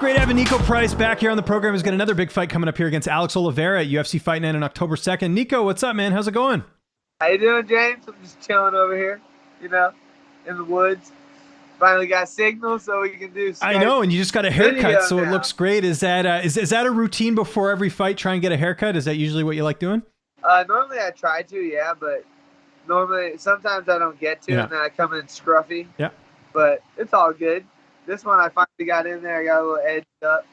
great having Niko Price back here on the program. He's got another big fight coming up here against Alex Oliveira at UFC Fight Night on October 2nd. Niko, what's up, man? How's it going? How you doing, James? I'm just chilling over here, in the woods. Finally got signal so we can do Skype. I know, and you just got a haircut, so now. It looks great. Is that is that a routine before every fight, try and get a haircut? Is that usually what you like doing? Normally I try to, yeah, but sometimes I don't get to, Yeah. and then I come in scruffy. Yeah. But it's all good. This one I finally got in there. I got a little edged up.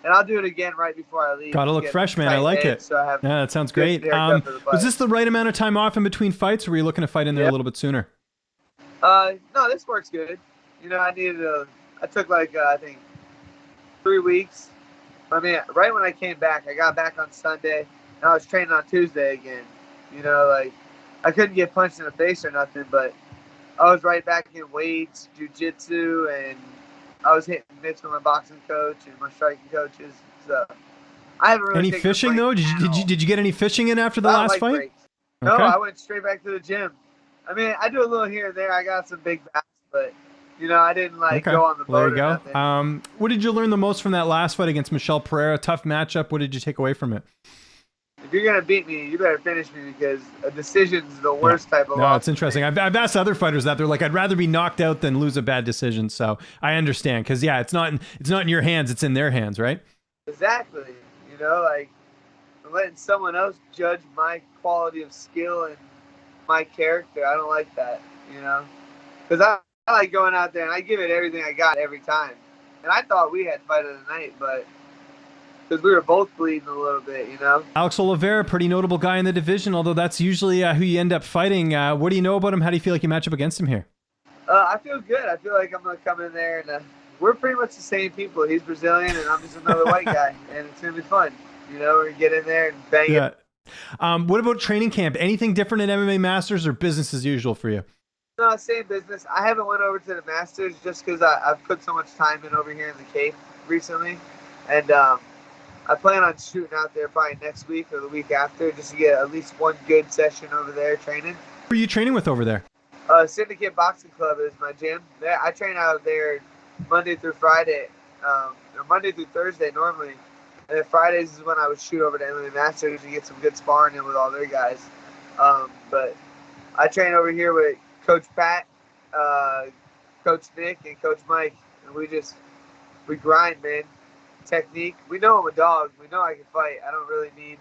And I'll do it again right before I leave. Got to look fresh, man. I like it. So I have yeah, that sounds great. Was this the right amount of time off in between fights, or were you looking to fight in there a little bit sooner? No, this works good. I took I think 3 weeks. I mean, right when I came back, I got back on Sunday, and I was training on Tuesday again. I couldn't get punched in the face or nothing, but I was right back in weights, jiu-jitsu, and I was hitting mitts with my boxing coach and my striking coaches. So I haven't really any fishing though? Did you get any fishing in after the last fight? Breaks. No, I went straight back to the gym. I mean, I do a little here and there. I got some big bass, but I didn't go on the boat. There you go. What did you learn the most from that last fight against Michel Pereira? Tough matchup. What did you take away from it? If you're gonna beat me, you better finish me, because a decision's the worst type of loss. No, it's interesting. I've asked other fighters that. They're like, I'd rather be knocked out than lose a bad decision. So I understand, because it's not in your hands. It's in their hands, right? Exactly. I'm letting someone else judge my quality of skill and my character. I don't like that. Because I like going out there and I give it everything I got every time. And I thought we had fight of the night, but because we were both bleeding a little bit, Alex Oliveira, pretty notable guy in the division, although that's usually who you end up fighting. What do you know about him? How do you feel like you match up against him here? I feel good. I feel like I'm going to come in there, and we're pretty much the same people. He's Brazilian, and I'm just another white guy, and it's going to be fun. We're going to get in there and bang it. What about training camp? Anything different in MMA Masters, or business as usual for you? No, same business. I haven't went over to the Masters just because I've put so much time in over here in the Cape recently, and I plan on shooting out there probably next week or the week after, just to get at least one good session over there training. Who are you training with over there? Syndicate Boxing Club is my gym. I train out there Monday through Friday, or Monday through Thursday normally. And then Fridays is when I would shoot over to MMA Masters and get some good sparring in with all their guys. But I train over here with Coach Pat, Coach Nick, and Coach Mike. And we grind, man. Technique. We know I'm a dog. We know I can fight. I don't really need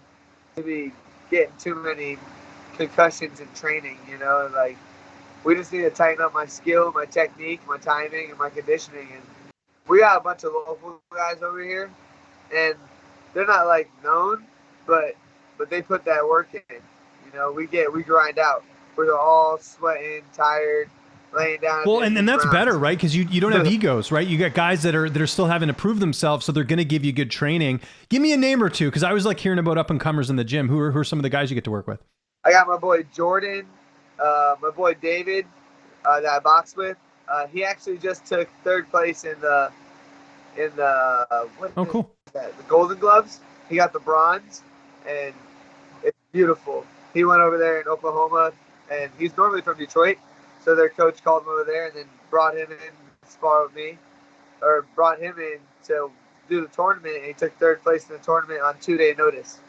to be getting too many concussions in training, we just need to tighten up my skill, my technique, my timing, and my conditioning. And we got a bunch of local guys over here, and they're not known, but they put that work in. We grind out. We're all sweating, tired, laying down. Well, and that's better, right? Because you don't have egos, right? You got guys that are still having to prove themselves, so they're going to give you good training. Give me a name or two, because I always like hearing about up and comers in the gym. Who are some of the guys you get to work with? I got my boy Jordan, my boy David, that I box with. He actually just took 3rd place in the cool. The Golden Gloves. He got the bronze, and it's beautiful. He went over there in Oklahoma, and he's normally from Detroit. So their coach called him over there and then brought him in to spar with me, or brought him in to do the tournament, and he took 3rd place in the tournament on 2-day notice.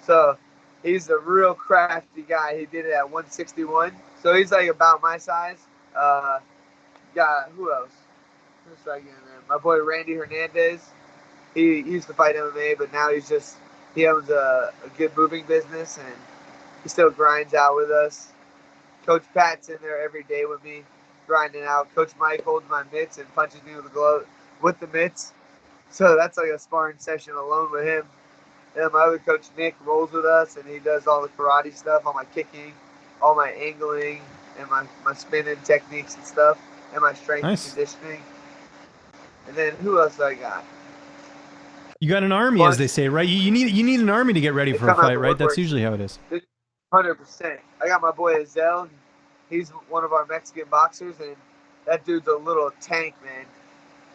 So he's a real crafty guy. He did it at 161. So he's about my size. Got who else? Who's in there? My boy Randy Hernandez. He used to fight MMA, but now he owns a good moving business, and he still grinds out with us. Coach Pat's in there every day with me, grinding out. Coach Mike holds my mitts and punches me with the mitts. So that's a sparring session alone with him. And my other coach, Nick, rolls with us, and he does all the karate stuff, all my kicking, all my angling, and my spinning techniques and stuff, and my strength and conditioning. And then who else do I got? You got an army, as they say, right? You need an army to get ready for a fight, right? That's usually how it is. 100%. I got my boy Azel. He's one of our Mexican boxers, and that dude's a little tank, man.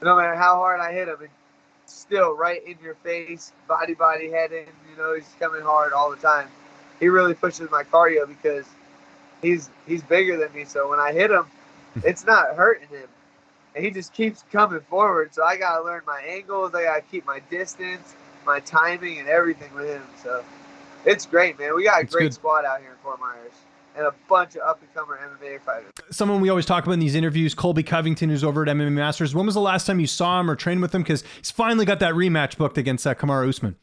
No matter how hard I hit him, it's still right in your face, body heading. He's coming hard all the time. He really pushes my cardio because he's bigger than me. So when I hit him, it's not hurting him. and he just keeps coming forward. So I gotta learn my angles. I gotta keep my distance, my timing, and everything with him. So it's great, man. We got a great squad out here in Fort Myers, and a bunch of up-and-comer MMA fighters. Someone we always talk about in these interviews, Colby Covington, who's over at MMA Masters. When was the last time you saw him or trained with him? Because he's finally got that rematch booked against Kamaru Usman.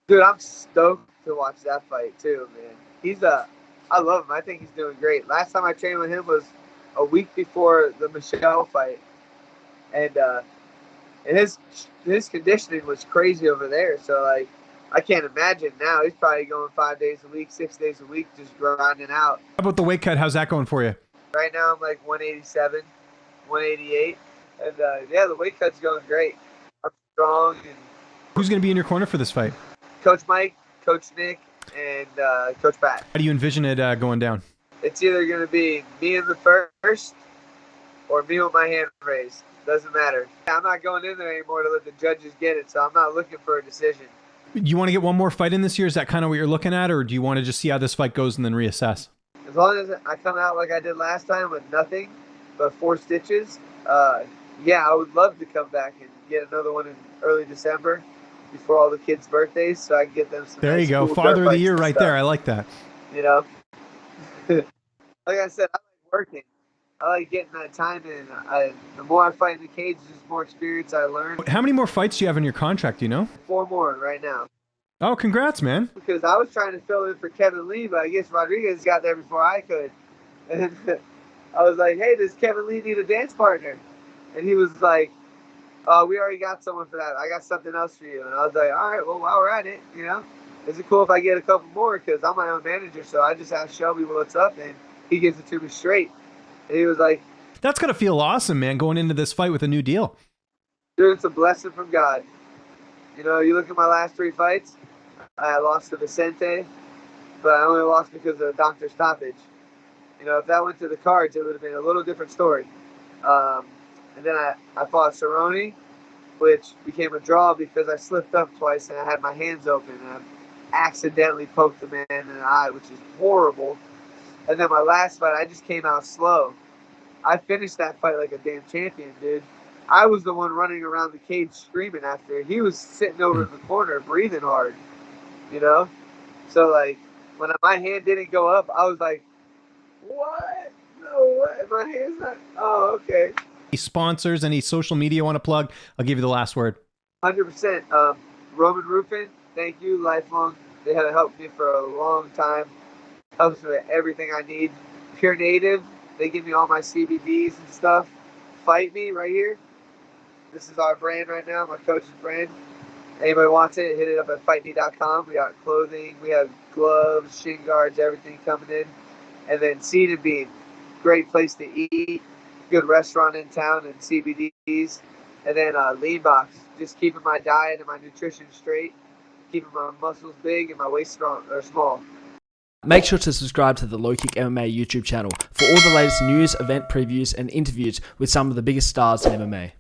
Dude, I'm stoked to watch that fight too, man. I love him. I think he's doing great. Last time I trained with him was a week before the Michel fight, and his conditioning was crazy over there. So like, I can't imagine now. He's probably going 5 days a week, 6 days a week, just grinding out. How about the weight cut? How's that going for you? Right now, I'm like 187, 188, and yeah, the weight cut's going great. I'm strong. And who's going to be in your corner for this fight? Coach Mike, Coach Nick, and Coach Pat. How do you envision it going down? It's either going to be me in the first or me with my hand raised. Doesn't matter. I'm not going in there anymore to let the judges get it, so I'm not looking for a decision. You want to get one more fight in this year? Is that kind of what you're looking at, or do you want to just see how this fight goes and then reassess? As long as I come out like I did last time with nothing but 4 stitches, yeah, I would love to come back and get another one in early December before all the kids' birthdays, so I can get them some. There you go, Father of the Year right there. I like that. You know, like I said, I like working. I like getting that time in. The more I fight in the cage, the more experience I learn. How many more fights do you have in your contract, do you know? 4 more right now. Oh, congrats, man. Because I was trying to fill in for Kevin Lee, but I guess Rodriguez got there before I could. And I was like, hey, does Kevin Lee need a dance partner? And he was like, oh, we already got someone for that. I got something else for you. And I was like, all right, well, while we're at it, you know, is it cool if I get a couple more? Because I'm my own manager, so I just asked Shelby what's up, and he gives it to me straight. And he was like, that's going to feel awesome, man, going into this fight with a new deal. Dude, it's a blessing from God. You know, you look at my last 3 fights, I lost to Vicente, but I only lost because of a doctor stoppage. You know, if that went to the cards, it would have been a little different story. And then I fought Cerrone, which became a draw because I slipped up twice and I had my hands open and I accidentally poked the man in the eye, which is horrible. And then my last fight, I just came out slow. I finished that fight like a damn champion, dude. I was the one running around the cage screaming after. He was sitting over in the corner breathing hard, you know? So, like, when my hand didn't go up, I was like, what? No, what? My hand's not... Oh, okay. Any sponsors, any social media you want to plug? I'll give you the last word. 100%. Roman Roofing, thank you, lifelong. They have helped me for a long time. Helps me with everything I need. Pure Native, they give me all my CBDs and stuff. Fight Me right here. This is our brand right now, my coach's brand. Anybody wants it, hit it up at fightme.com. We got clothing, we have gloves, shin guards, everything coming in. And then Seed and Bean, great place to eat, good restaurant in town and CBDs. And then Lean Box, just keeping my diet and my nutrition straight, keeping my muscles big and my waist strong or small. Make sure to subscribe to the LowKick MMA YouTube channel for all the latest news, event previews, and interviews with some of the biggest stars in MMA.